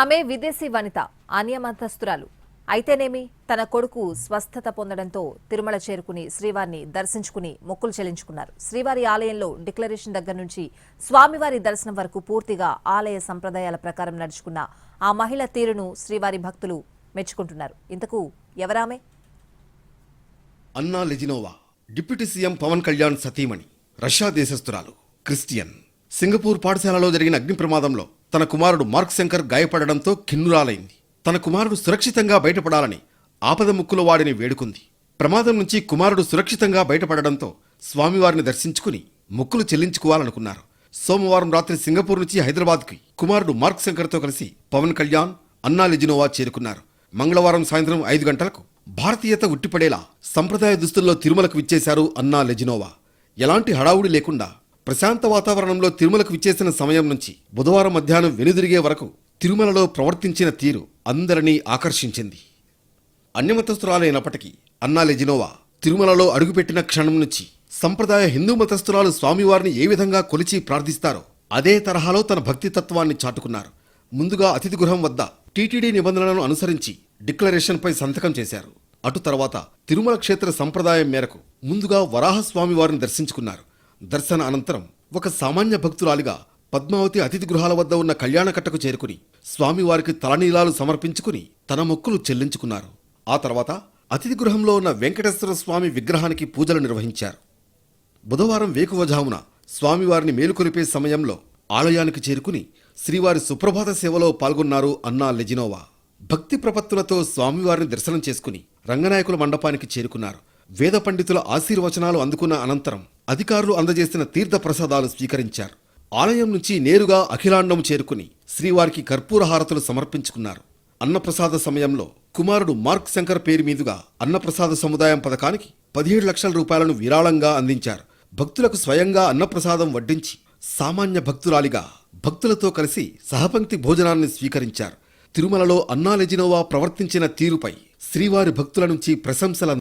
ఆమె విదేశీ వనిత, అన్యమతస్థురాలు. అయితేనేమి తన కొడుకు స్వస్థత పొందడంతో తిరుమల చేరుకుని శ్రీవారిని దర్శించుకుని మొక్కులు చెల్లించుకున్నారు. శ్రీవారి ఆలయంలో డిక్లరేషన్ దగ్గర నుంచి స్వామివారి దర్శనం వరకు పూర్తిగా ఆలయ సంప్రదాయాల ప్రకారం నడుచుకున్న ఆ మహిళ తీరును శ్రీవారి భక్తులు మెచ్చుకుంటున్నారు. ఇంతకు ఎవరామె? Anna Lezhneva, deputy CM Pawan Kalyan సతీమణి, రష్యా దేశస్థురాలు, క్రిస్టియన్. సింగపూర్ పాఠశాలలో జరిగిన అగ్ని ప్రమాదంలో తన కుమారుడు మార్క్ శంకర్ గాయపడడంతో ఖిన్నురాలైంది. తన కుమారుడు సురక్షితంగా బయటపడాలని ఆపద ముక్కుల వాడిని వేడుకుంది. ప్రమాదం నుంచి కుమారుడు సురక్షితంగా బయటపడడంతో స్వామివారిని దర్శించుకుని మొక్కులు చెల్లించుకోవాలనుకున్నారు. సోమవారం రాత్రి సింగపూర్ నుంచి హైదరాబాద్కి కుమారుడు మార్క్ శంకర్తో కలిసి పవన్ కళ్యాణ్, అన్నా లెజినోవా చేరుకున్నారు. మంగళవారం సాయంత్రం 5 గంటలకు భారతీయత ఉట్టిపడేలా సంప్రదాయ దుస్తుల్లో తిరుమలకు విచ్చేశారు అన్నా లెజినోవా. ఎలాంటి హడావుడి లేకుండా ప్రశాంత వాతావరణంలో తిరుమలకు విచ్చేసిన సమయం నుంచి బుధవారం మధ్యాహ్నం వెనుదిరిగే వరకు తిరుమలలో ప్రవర్తించిన తీరు అందరినీ ఆకర్షించింది. అన్యమతస్థురాలైనప్పటికీ అన్నా లెజినోవా తిరుమలలో అడుగుపెట్టిన క్షణం నుంచి సంప్రదాయ హిందూ మతస్థురాలు స్వామివారిని ఏ విధంగా కొలిచి ప్రార్థిస్తారో అదే తరహాలో తన భక్తితత్వాన్ని చాటుకున్నారు. ముందుగా అతిథి గృహం వద్ద టీటీడీ నిబంధనలను అనుసరించి డిక్లరేషన్పై సంతకం చేశారు. అటు తర్వాత తిరుమల క్షేత్ర సంప్రదాయం మేరకు ముందుగా వరాహస్వామివారిని దర్శించుకున్నారు. దర్శన అనంతరం ఒక సామాన్య భక్తురాలిగా పద్మావతి అతిథి గృహాల వద్ద ఉన్న కళ్యాణకట్టకు చేరుకుని స్వామివారికి తలనీలాలు సమర్పించుకుని తన మొక్కులు చెల్లించుకున్నారు. ఆ తర్వాత అతిథి గృహంలో ఉన్న వెంకటేశ్వర స్వామి విగ్రహానికి పూజలు నిర్వహించారు. బుధవారం వేకువజామున స్వామివారిని మేలుకొలిపే సమయంలో ఆలయానికి చేరుకుని శ్రీవారి సుప్రభాత సేవలో పాల్గొన్నారు అన్నా లెజినోవా. భక్తి ప్రపత్తులతో స్వామివారిని దర్శనం చేసుకుని రంగనాయకుల మండపానికి చేరుకున్నారు. వేద పండితుల ఆశీర్వచనాలు అందుకున్న అనంతరం అధికారులు అందజేసిన తీర్థ ప్రసాదాలు స్వీకరించారు. ఆలయం నుంచి నేరుగా అఖిలాండం చేరుకుని శ్రీవారికి కర్పూర హారతులు సమర్పించుకున్నారు. అన్నప్రసాద సమయంలో కుమారుడు మార్క్ శంకర్ పేరు మీదుగా అన్నప్రసాద సముదాయం పథకానికి 17 లక్షల రూపాయలను విరాళంగా అందించారు. భక్తులకు స్వయంగా అన్నప్రసాదం వడ్డించి సామాన్య భక్తురాలిగా భక్తులతో కలిసి సహపంక్తి భోజనాన్ని స్వీకరించారు. తిరుమలలో అన్నా లెజినోవా ప్రవర్తించిన తీరుపై శ్రీవారి భక్తుల నుంచి ప్రశంసలు